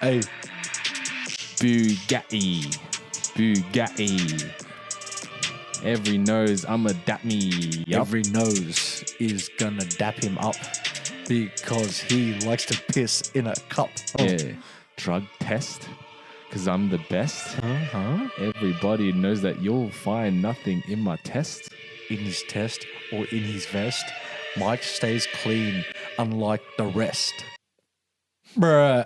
Hey, Bugatti. Every nose, I'ma dap me. Yep. every nose is gonna dap him up because he likes to piss in a cup. Yeah. Drug test, because I'm the best. Everybody knows that you'll find nothing in my test. In his test or in his vest, Mike stays clean, unlike the rest. Bruh.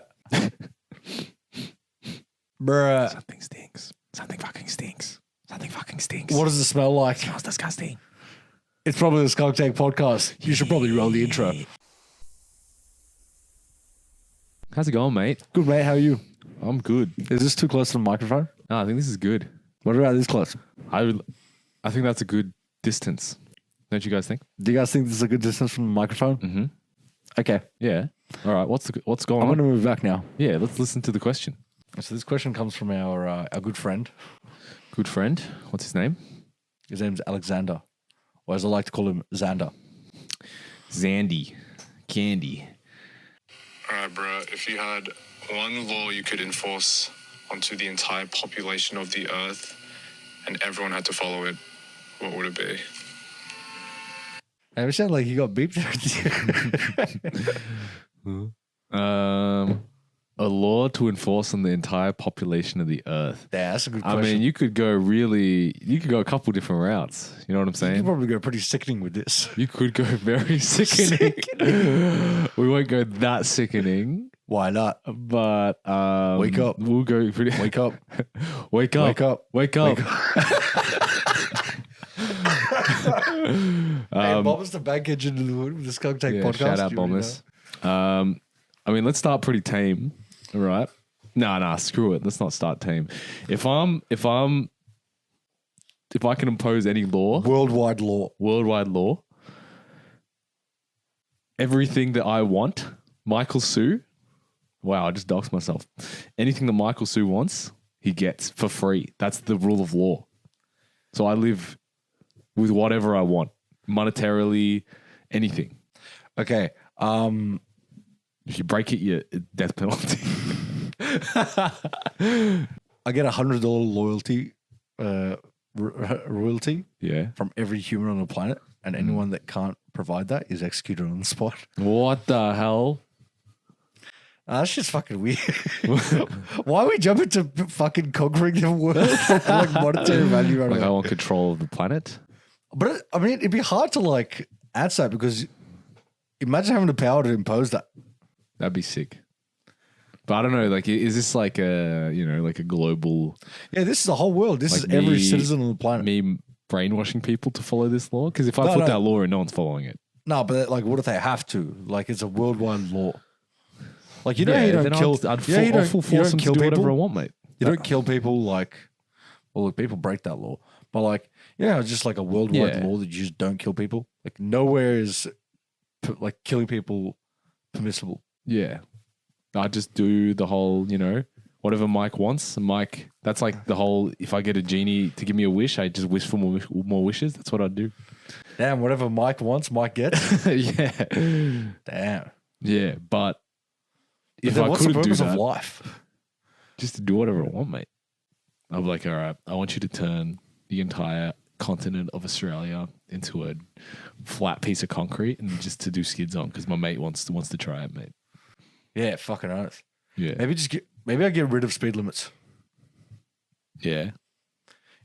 Bruh. Something stinks. Something fucking stinks. Something fucking stinks. What does it smell like? It smells disgusting. It's probably the SKUNK Take Podcast. You should probably roll the intro. How's it going, mate? Good, mate. How are you? I'm good. Is this too close to the microphone? No, I think this is good. What about this close? I think that's a good distance. Don't you guys think? Do you guys think this is a good distance from the microphone? Mm-hmm. Okay. Yeah. All right. What's going I'm on? going to move back now. Yeah. Let's listen to the question. So this question comes from our good friend. Good friend. What's his name? His name's Alexander, or as I like to call him, Xander. Zandy. Candy. All right, bro. If you had one law you could enforce onto the entire population of the earth and everyone had to follow it, what would it be? It sounded like you got beeped. A law to enforce on the entire population of the earth. Yeah, that's a good question. I mean, you could go a couple different routes. You know what I'm you saying? could probably go pretty sickening with this. You could go very sickening. We won't go that sickening, Why not? but Wake up. We'll go pretty. Wake up. Wake up. Wake up. Wake up. Hey, Bombers the back engine in the wood with the SKUNK Take Yeah, Podcast. shout out You already Bombers. I mean, let's start pretty tame, all right? Nah, screw it. Let's not start tame. If I can impose any law, know. Worldwide law. everything that I want, Michael Sue. Wow, I just doxed myself. Anything that Michael Sue wants, he gets for free. That's the rule of law. So I live with whatever I want, monetarily, anything. Okay. If you break it, you death penalty. I get $100 loyalty, royalty Yeah. from every human on the planet, and anyone that can't provide that is executed on the spot. What the hell? That's just fucking weird. Why are we jumping to fucking conquering the world? Like monetary value right Like away? I want control of the planet? But I mean, it'd be hard to like answer that because imagine having the power to impose that. That'd be sick. But I don't know, like, is this like a global... Yeah, this is the whole world. This Like is every me- citizen on the planet. me brainwashing people to follow this law? Because if I No, put no. that law in, no one's following it. No, but like, what if they have to? Like, it's a worldwide law. Like, you know, how you then don't kill. I'd you know, you don't- full you force don't them to kill do whatever I people. want, mate. You don't kill people like. Well, look, people break that law, but like, it's just like a worldwide Yeah. law that you just don't kill people. Like, nowhere is like killing people permissible. Yeah. I just do the whole, whatever Mike wants. Mike, that's like the whole, if I get a genie to give me a wish, I just wish for more wishes. That's what I do. Damn, whatever Mike wants, Mike gets. Yeah. Damn. Yeah, but if Then I what's the couldn't do purpose of that, life? just to do whatever I want, mate. I'm like, all right, I want you to turn the entire continent of Australia into a flat piece of concrete and just to do skids on because my mate wants to try it, mate. Yeah, fucking honest. Yeah. Maybe I get rid of speed limits. Yeah.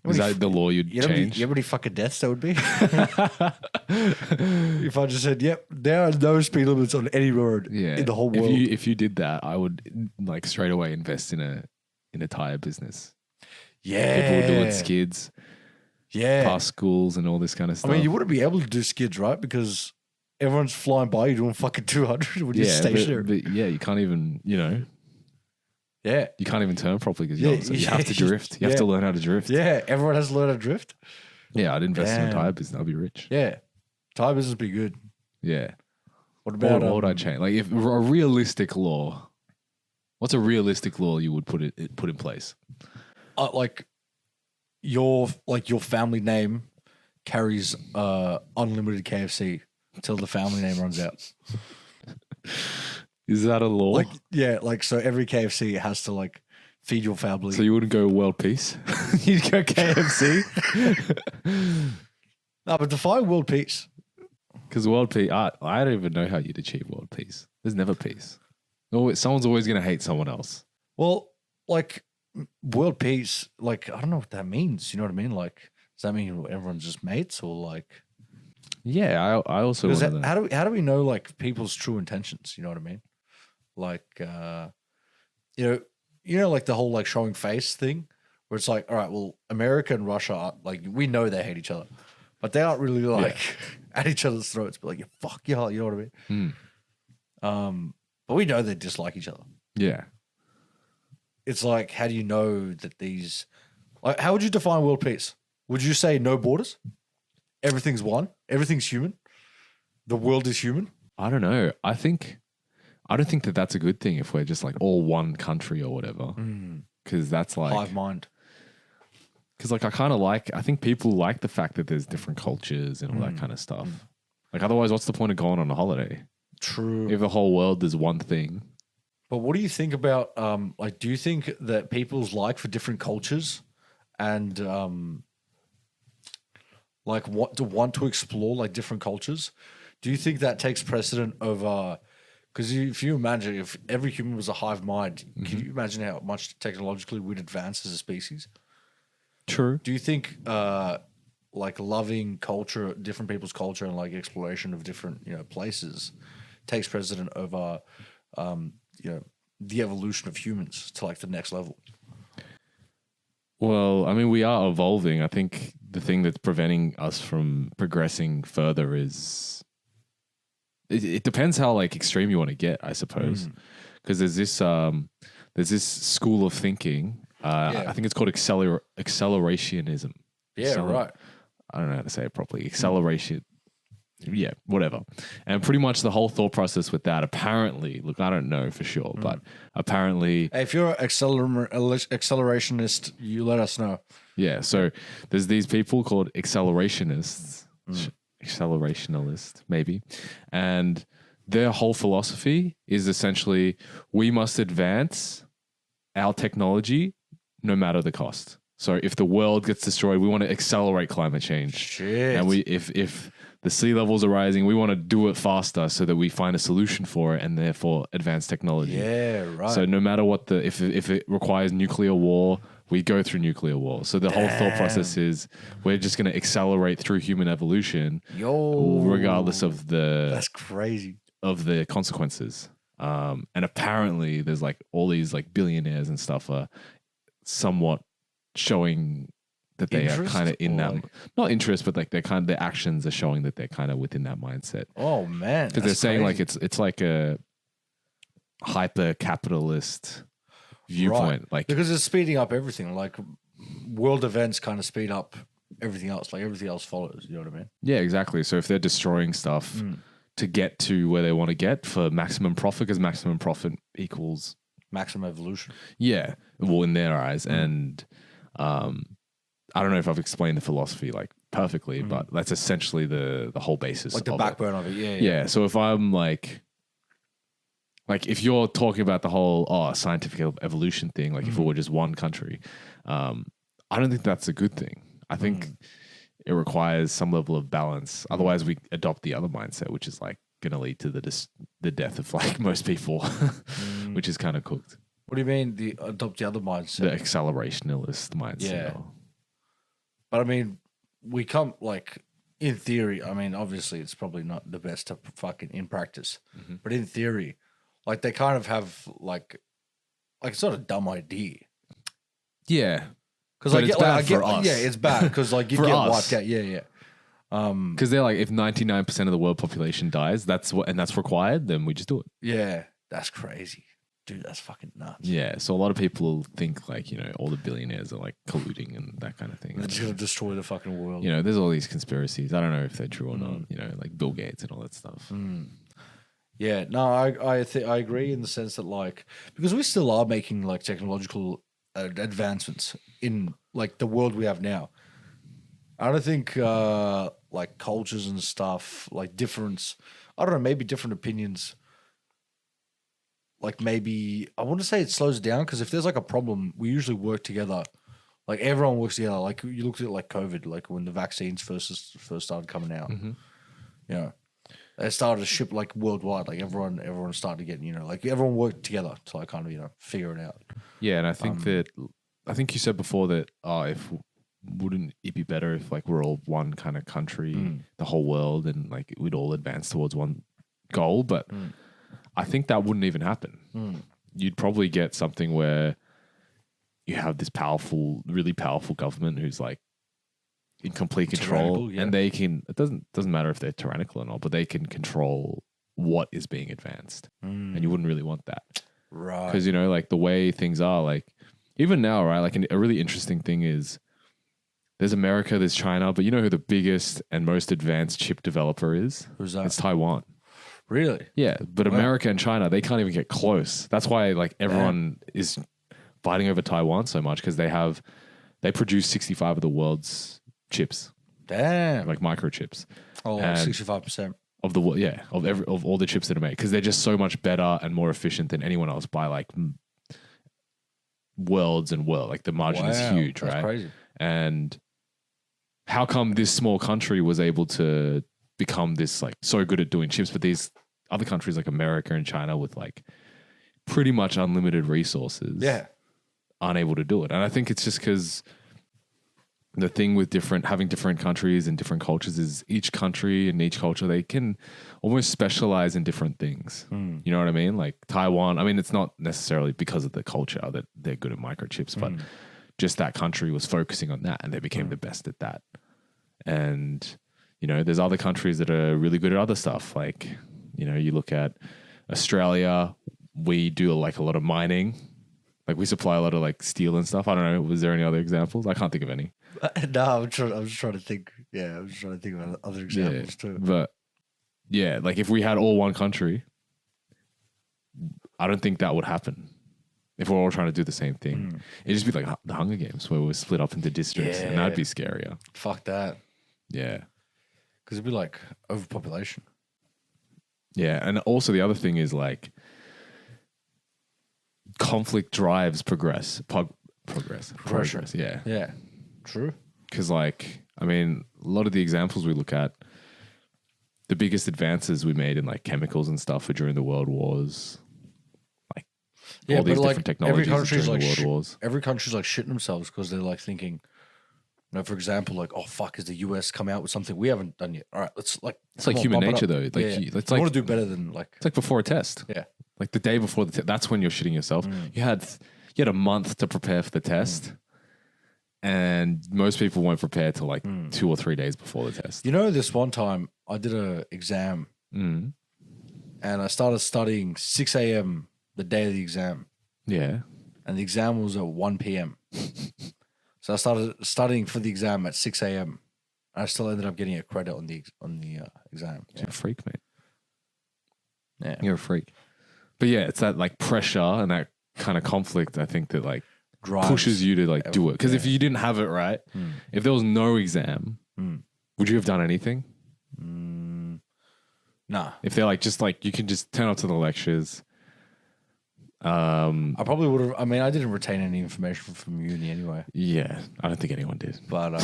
You Is know how that the law you'd You know change? how many fucking deaths that would be? If I just said, yep, there are no speed limits on any road Yeah. in the whole world. If you did that, I would like straight away invest in a tire business. Yeah. People would do it skids, Yeah. past schools and all this kind of I stuff. mean, you wouldn't be able to do skids, right? Because everyone's flying by you doing fucking 200 when you're stationary. but yeah, you can't even, Yeah. you can't even turn properly because Yeah, you have to drift. You have to learn how to drift. Yeah. Everyone has to learn how to drift. Yeah, I'd invest in a Damn. tire business. I'd be rich. Yeah. Tire business would be good. Yeah. What about What would I change? Like, if a realistic law, what's a realistic law you would put in place? like your family name carries unlimited KFC until the family name runs out. Is that a law? Like, yeah, like so every KFC has to like feed your family. So you wouldn't go world peace? You'd go KFC? No, but define world peace. Because world peace, I don't even know how you'd achieve world peace. There's never peace. Someone's always going to hate someone else. Well, like world peace, like I don't know what that means. You know what I mean? Like, does that mean everyone's just mates or like? Yeah, I also want to know. How do we know like people's true intentions? You know what I mean? Like, you know, like the whole like showing face thing, where it's like, all right, well, America and Russia are like we know they hate each other, but they aren't really like at each other's throats. But like, yeah, fuck yeah, you know what I mean? But we know they dislike each other. Yeah. It's like, how do you know that these? Like, how would you define world peace? Would you say no borders? Everything's one. Everything's human. The world is human. I don't know. I don't think that that's a good thing if we're just like all one country or whatever. Because that's like Hive mind. Because like I think people like the fact that there's different cultures and all that kind of stuff. Like otherwise, what's the point of going on a holiday? True. If the whole world is one thing. But what do you think about like? Do you think that people's like for different cultures and like want to explore like different cultures? Do you think that takes precedent over? Because if you imagine if every human was a hive mind, can you imagine how much technologically we'd advance as a species? True. Do you think like loving culture, different people's culture, and like exploration of different places takes precedent over the evolution of humans to like the next level? Well, I mean, we are evolving. I think the thing that's preventing us from progressing further is it depends how like extreme you want to get, I suppose. Because there's this school of thinking. I think it's called accelerationism. Right. I don't know how to say it properly. Acceleration. Yeah, whatever. And pretty much the whole thought process with that, apparently, look, I don't know for sure, but apparently... Hey, if you're an accelerationist, you let us know. Yeah, so there's these people called accelerationalists, maybe, and their whole philosophy is essentially we must advance our technology no matter the cost. So if the world gets destroyed, we want to accelerate climate change. Shit. And if the sea levels are rising, we want to do it faster so that we find a solution for it and therefore advance technology. Yeah, right. So no matter what if it requires nuclear war, we go through nuclear war. So the whole thought process is we're just going to accelerate through human evolution, regardless of that's crazy of the consequences. And apparently there's like all these like billionaires and stuff are somewhat showing that they are kind of in that, not interest, but like their actions are showing that they're kind of within that mindset. Oh man, because they're saying like it's like a hyper capitalist viewpoint, right. like because it's speeding up everything. Like world events kind of speed up everything else. Like everything else follows. You know what I mean? Yeah, exactly. So if they're destroying stuff to get to where they want to get for maximum profit, because maximum profit equals maximum evolution. Yeah, well, in their eyes, and I don't know if I've explained the philosophy like perfectly, but that's essentially the whole basis. Like the backbone of it. Yeah. Yeah. So if I'm like if you're talking about the whole scientific evolution thing, like if it were just one country, I don't think that's a good thing. I think it requires some level of balance. Otherwise, we adopt the other mindset, which is like going to lead to the death of like most people, which is kind of cooked. What do you mean adopt the other mindset? The accelerationalist mindset. Yeah. But I mean, we come like in theory. I mean, obviously, it's probably not the best to fucking in practice, but in theory, like they kind of have like it's not a dumb idea. Yeah, because I get us. Yeah, it's bad because like you get us. wiped out. Yeah. Because they're like, if 99% of the world population dies, that's required, then we just do it. Yeah, that's crazy. Dude, that's fucking nuts. Yeah, so a lot of people think like, all the billionaires are like colluding and that kind of thing. They're just going to destroy the fucking world. There's all these conspiracies. I don't know if they're true or not, like Bill Gates and all that stuff. Yeah, no, I agree in the sense that like, because we still are making like technological advancements in like the world we have now. I don't think like cultures and stuff, like I don't know, maybe different opinions like maybe I wouldn't say it slows it down because if there's like a problem, we usually work together. Like everyone works together. Like you looked at like COVID, like when the vaccines first started coming out. Mm-hmm. You know, they started to ship like worldwide. Like everyone started getting, like everyone worked together to like kind of figure it out. Yeah, and I think you said before that if wouldn't it be better if like we're all one kind of country, the whole world, and like we'd all advance towards one goal? But I think that wouldn't even happen. You'd probably get something where you have this really powerful government who's like in complete control, and they can. It doesn't matter if they're tyrannical or not, but they can control what is being advanced, and you wouldn't really want that, right? Because like the way things are, like even now, right? Like a really interesting thing is there's America, there's China, but you know who the biggest and most advanced chip developer is? Who's that? It's Taiwan. Really? Yeah, but America and China, they can't even get close. That's why like everyone is fighting over Taiwan so much because they produce 65 of the world's chips. Damn. Like microchips. Oh, 65%. Of the world, yeah, of all the chips that are made, because they're just so much better and more efficient than anyone else by like worlds and world. Like the margin is huge, right? That's crazy. And how come this small country was able to become this like so good at doing chips, but these other countries like America and China with like pretty much unlimited resources, aren't able to do it? And I think it's just because the thing with having different countries and different cultures is each country and each culture, they can almost specialize in different things. You know what I mean? Like Taiwan, I mean, it's not necessarily because of the culture that they're good at microchips, but just that country was focusing on that and they became the best at that. And, there's other countries that are really good at other stuff. Like, you look at Australia, we do like a lot of mining. Like we supply a lot of like steel and stuff. I don't know. Was there any other examples? I can't think of any. No, I'm just trying to think. Yeah, I'm just trying to think of other examples too. But yeah, like if we had all one country, I don't think that would happen. If we're all trying to do the same thing, it'd just be like the Hunger Games where we're split up into districts, and that'd be scarier. Fuck that. Yeah, because it'd be like overpopulation. Yeah, and also the other thing is like conflict drives progress. Progress. Yeah. Yeah. True. Because like, I mean, a lot of the examples we look at, the biggest advances we made in like chemicals and stuff were during the world wars. Like all these different technologies during the world wars. Every country's like shitting themselves because they're like thinking, for example, like, oh fuck, is the US come out with something we haven't done yet? All right, let's like. It's like human nature though. Like it's like, want to do better than like. It's like before a test. Yeah. Like the day before the test, that's when you're shitting yourself. You had a month to prepare for the test, and most people won't prepare till like 2 or 3 days before the test. This one time I did an exam, and I started studying 6 a.m. the day of the exam. Yeah, and the exam was at 1 p.m. So I started studying for the exam at 6 a.m. I still ended up getting a credit on the exam. You're a freak, mate. Yeah, you're a freak. But yeah, it's that like pressure and that kind of conflict, I think, that like pushes you to like do it. Because if you didn't have it right, if there was no exam, would you have done anything? Nah. If they're like, just like, you can just turn up to the lectures. I probably would have. I mean, I didn't retain any information from uni anyway. Yeah, I don't think anyone did. But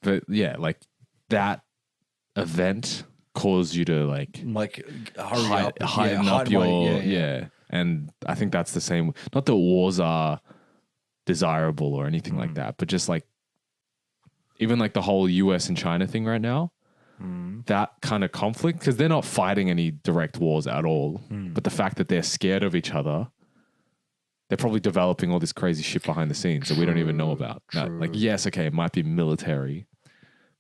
but yeah, like that event caused you to like heighten up your and I think that's the same. Not that wars are desirable or anything like that, but just like even like the whole US and China thing right now, that kind of conflict, because they're not fighting any direct wars at all, but the fact that they're scared of each other, they're probably developing all this crazy shit behind the scenes that we don't even know about. Now, like, yes, okay, it might be military,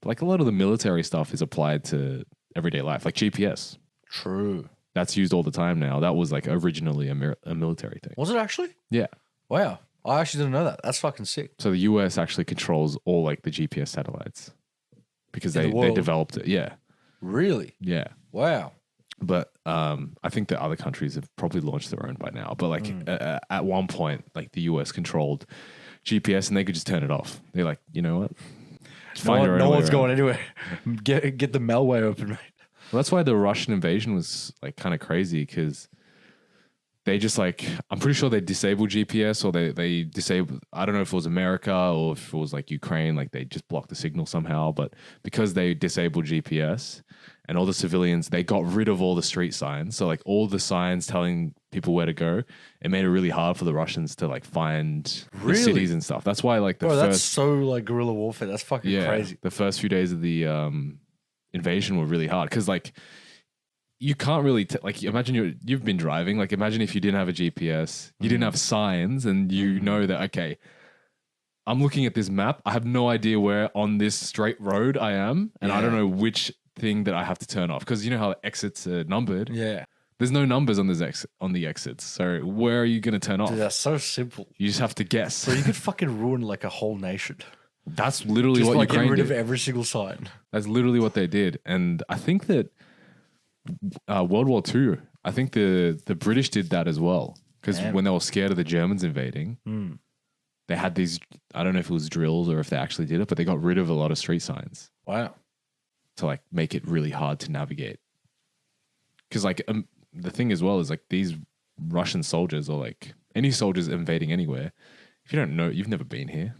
but like a lot of the military stuff is applied to everyday life, like GPS. True. That's used all the time now. That was like originally a military thing. Was it actually? Yeah. Wow. I actually didn't know that. That's fucking sick. So the US actually controls all like the GPS satellites because they developed it. Yeah. Really? Yeah. Wow. But I think that other countries have probably launched their own by now. But like at one point, like the US controlled GPS and they could just turn it off. They're like, you know what? No one's going anywhere. Get the Melway open, mate. Well, that's why the Russian invasion was like kind of crazy because they just like, I'm pretty sure they disabled GPS or they disabled, I don't know if it was America or if it was like Ukraine, like they just blocked the signal somehow. But because they disabled GPS and all the civilians, they got rid of all the street signs. So like all the signs telling people where to go, it made it really hard for the Russians to like find the Really? cities and stuff. That's why like the Bro, that's first, so like guerrilla warfare. That's fucking crazy. the first few days of the invasion were really hard because like you can't really like imagine you've been driving, like imagine if you didn't have a GPS, you didn't have signs, and you know that okay, I'm looking at this map, I have no idea where on this straight road I am, and I don't know which thing that I have to turn off because you know how exits are numbered. Yeah. There's no numbers on the exits, so where are you going to turn off? Dude, that's so simple. You just have to guess. So you could fucking ruin like a whole nation. That's literally Just what like Ukraine get rid of did. every single sign. That's literally what they did, and I think that World War II, I think the British did that as well because Damn. when they were scared of the Germans invading, they had these. I don't know if it was drills or if they actually did it, but they got rid of a lot of street signs Wow. to like make it really hard to navigate. Because like the thing as well is like these Russian soldiers or like any soldiers invading anywhere, if you don't know, you've never been here.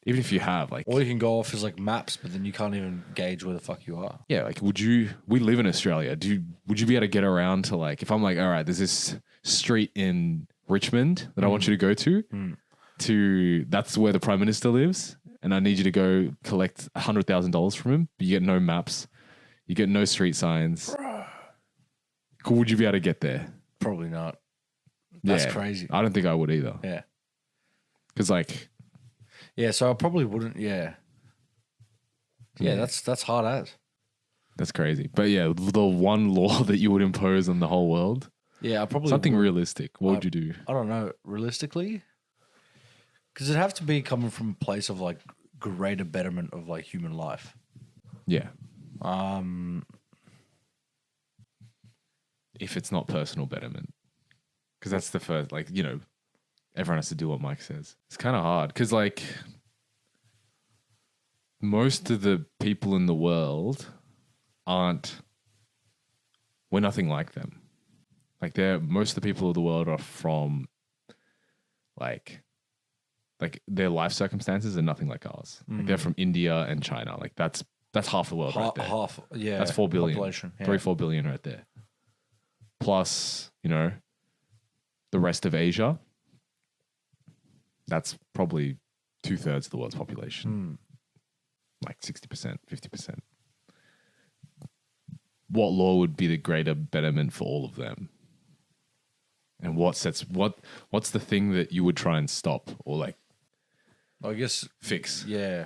Even if you have, like, All you can go off is like maps, but then you can't even gauge where the fuck you are. yeah, like, we live in Australia. Would you be able to get around to like, if I'm like, all right, there's this street in Richmond that I want you to go to that's where the Prime Minister lives, and I need you to go collect $100,000 from him, but you get no maps, you get no street signs. Would you be able to get there? Probably not. That's Yeah, crazy. I don't think I would either. Yeah. Because like, Yeah, so I probably wouldn't. Yeah. Yeah, that's hard as. that's crazy. But yeah, the one law that you would impose on the whole world, Yeah, I probably something would. realistic. What would you do? I don't know. Realistically, because it'd have to be coming from a place of like greater betterment of like human life. Yeah. Um, If it's not personal betterment. Because that's the first, like, you know, everyone has to do what Mike says. It's kind of hard because, like, most of the people in the world we're nothing like them. Like, most of the people of the world are from, like their life circumstances are nothing like ours. Like, they're from India and China. Like, that's half the world right there. half. Yeah, That's 4 billion. population. Yeah. 3-4 billion right there. Plus, you know, the rest of Asia. That's probably 2/3 of the world's population. Like 60%, 50%. What law would be the greater betterment for all of them? And what's the thing that you would try and stop or like I guess. fix? Yeah.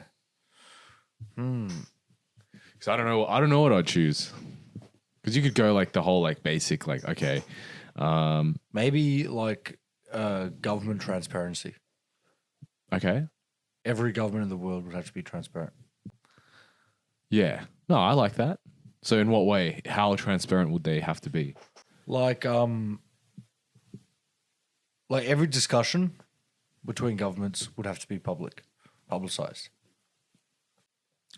Because I don't know what I'd choose. Because you could go like the whole like basic like okay, Maybe like government transparency. okay, Every government in the world would have to be transparent. yeah, no, I like that. So in what way? How transparent would they have to be? Like every discussion between governments would have to be publicized.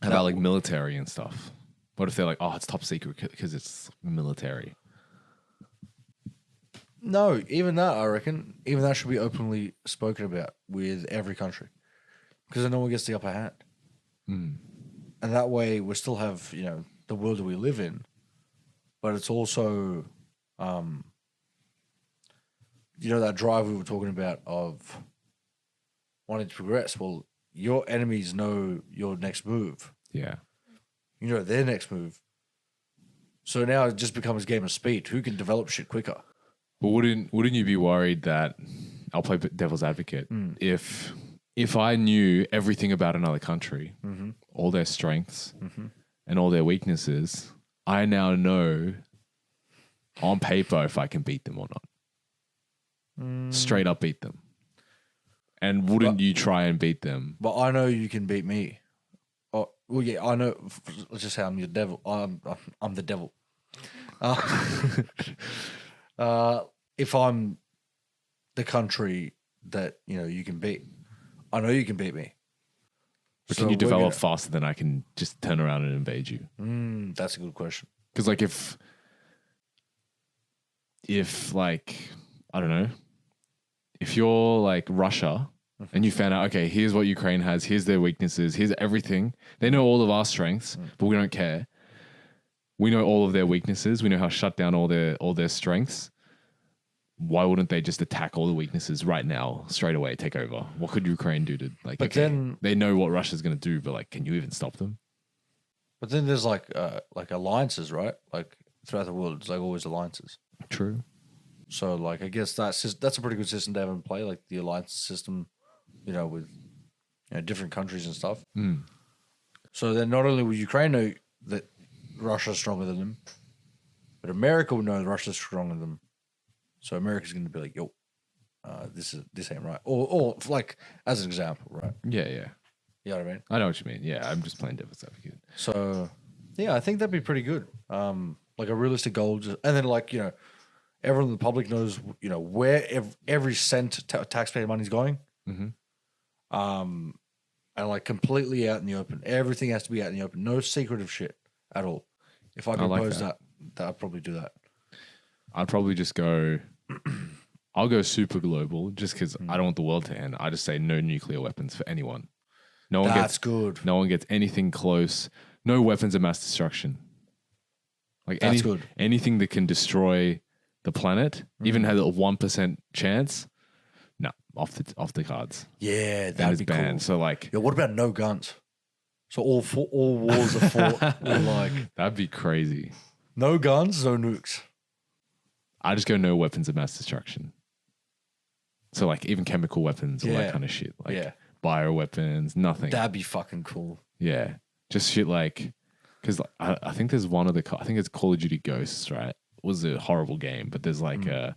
How about like military and stuff? What if they're like, oh, it's top secret because it's military? No, even that, I reckon, even that should be openly spoken about with every country. Because then no one gets the upper hand. And that way we still have, you know, the world that we live in, but it's also, you know, that drive we were talking about of wanting to progress. Well, your enemies know your next move. Yeah. You know their next move. So now it just becomes a game of speed. Who can develop shit quicker? But wouldn't you be worried that I'll play devil's advocate if I knew everything about another country, all their strengths and all their weaknesses, I now know on paper if I can beat them or not. Straight up beat them. And wouldn't you try and beat them? But I know you can beat me. Oh, well, yeah, I know. Let's just say I'm your devil. I'm the devil. If I'm the country that you know you can beat, I know you can beat me. But So can you we're develop gonna- faster than I can just turn around and invade you? That's a good question. Because like if like I don't know, if you're like Russia and you found out, okay, here's what Ukraine has, here's their weaknesses, here's everything. They know all of our strengths, but we don't care. We know all of their weaknesses. We know how to shut down all their strengths. Why wouldn't they just attack all the weaknesses right now, straight away, take over? What could Ukraine do to like? But okay, then they know what Russia's going to do, but like, can you even stop them? But then there's like alliances, right? Like throughout the world, it's like always alliances. True. So like I guess that's a pretty good system to have in play, like the alliance system, with different countries and stuff. Mm. So then not only will Ukraine know that Russia's stronger than them, but America will know that Russia's stronger than them. So America's going to be like, yo, this ain't right. Or like as an example, right? Yeah, yeah. You know what I mean? I know what you mean. Yeah, I'm just playing devil's advocate. So yeah, I think that'd be pretty good. Like a realistic goal, and then like everyone in the public knows where every cent taxpayer money is going. Mm-hmm. And like completely out in the open. Everything has to be out in the open. No secretive shit at all. If I could like propose that. that, I'd probably do that. I'd probably just go. I'll go super global, just because I don't want the world to end. I just say no nuclear weapons for anyone. No one That's gets good. No one gets anything close. No weapons of mass destruction. Like That's good. Anything that can destroy the planet, even has a 1% chance. No, off the cards. Yeah, That that'd is be banned. cool. So like, Yeah, what about no guns? So all wars are fought with like that'd be crazy. no guns, no nukes. I just go no weapons of mass destruction. So like even chemical weapons, all that Yeah. kind of shit. Like Yeah. bioweapons, nothing. That'd be fucking cool. Yeah, just shit like, because I think there's I think it's Call of Duty Ghosts, right? It was a horrible game, but there's like I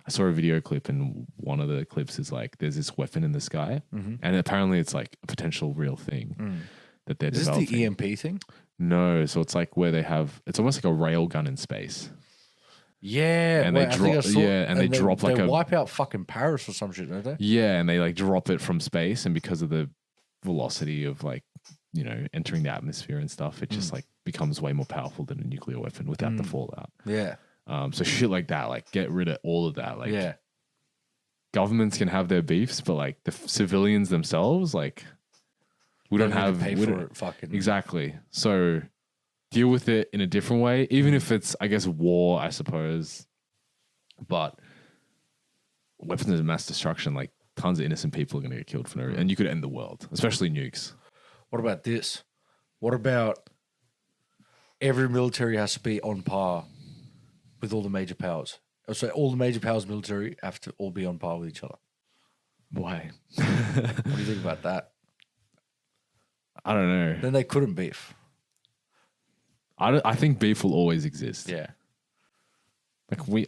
saw a video clip and one of the clips is like there's this weapon in the sky, and apparently it's like a potential real thing that they're Is this developing. the EMP thing? No, so it's like where it's almost like a rail gun in space. Yeah, And wait, they I think I drop- saw- yeah, and they drop like they a- wipe out fucking Paris or some shit, don't they? Yeah, and they like drop it from space, and because of the velocity of like entering the atmosphere and stuff, it just like becomes way more powerful than a nuclear weapon without the fallout. Yeah, So shit like that, like get rid of all of that. Like yeah. governments can have their beefs, but like the civilians themselves, like we don't have pay we for don't- it. Fucking exactly. So deal with it in a different way, even if it's I guess war, I suppose. But weapons of mass destruction, like tons of innocent people are going to get killed for no reason, and you could end the world, especially nukes. What about this? What about every military has to be on par with all the major powers? So all the major powers military have to all be on par with each other. Why? What do you think about that? I don't know. Then they couldn't beef. I think beef will always exist. Yeah. Like we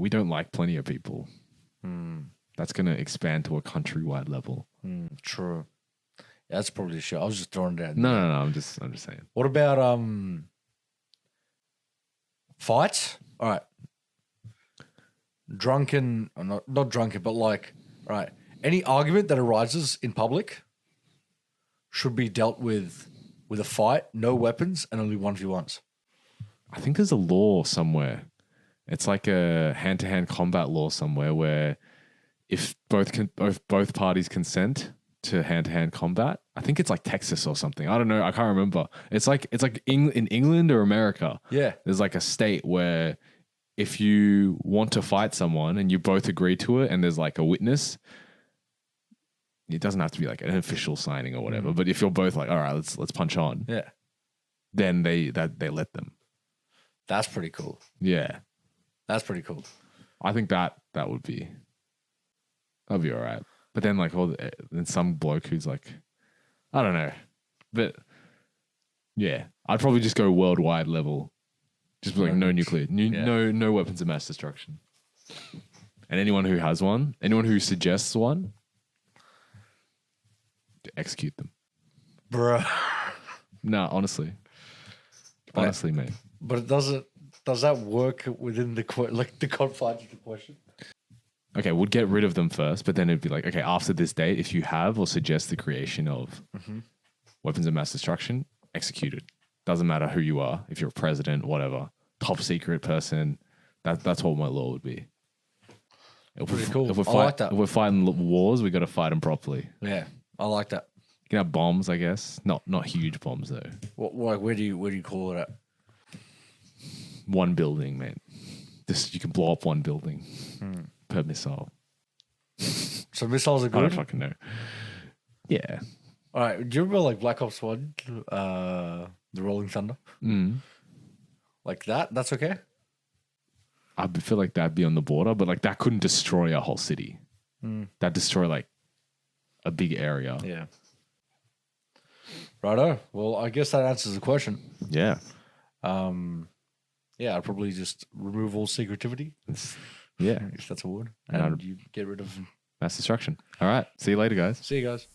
don't like plenty of people. That's going to expand to a countrywide level. True. Yeah, that's probably the shit. I was just throwing it out. No. I'm just saying. What about fights? All right. Drunken, or not drunken, but like, all right. Any argument that arises in public should be dealt with a fight, no weapons, and only 1v1s. I think there's a law somewhere. It's like a hand-to-hand combat law somewhere where if both parties consent to hand-to-hand combat, I think it's like Texas or something. I don't know. I can't remember. It's like in England or America. Yeah. There's like a state where if you want to fight someone and you both agree to it and there's like a witness, it doesn't have to be like an official signing or whatever. But if you're both like, all right, let's punch on, Yeah. then they let them. That's pretty cool. Yeah. That's pretty cool. I think that'd be all right. But then like then some bloke who's like, I don't know, but yeah, I'd probably just go worldwide level, just be like no nuclear, no weapons of mass destruction, and anyone who has one, anyone who suggests one, to execute them. Bruh. No, honestly, mate. But it doesn't. Does that work within the the confines of the question? Okay, we'd get rid of them first, but then it'd be like, okay, after this date, if you have or suggest the creation of weapons of mass destruction, executed. Doesn't matter who you are, if you're a president, whatever, top secret person. That's what my law would be. Pretty cool. If we're, I like that. if we're fighting wars, we got to fight them properly. Yeah, I like that. You can have bombs, I guess. Not huge bombs though. Like where do you call it at? One building, man. You can blow up one building per missile. So missiles are I don't good. fucking know. Yeah. All right. Do you remember like Black Ops 1, the Rolling Thunder? Mm. Like that? That's okay? I feel like that'd be on the border, but like that couldn't destroy a whole city. That'd destroy like a big area. Yeah. Righto. Well, I guess that answers the question. Yeah. Yeah, I'd probably just remove all secretivity, Yeah. if that's a word, And and you get rid of. Mass destruction. All right. See you later, guys. See you guys.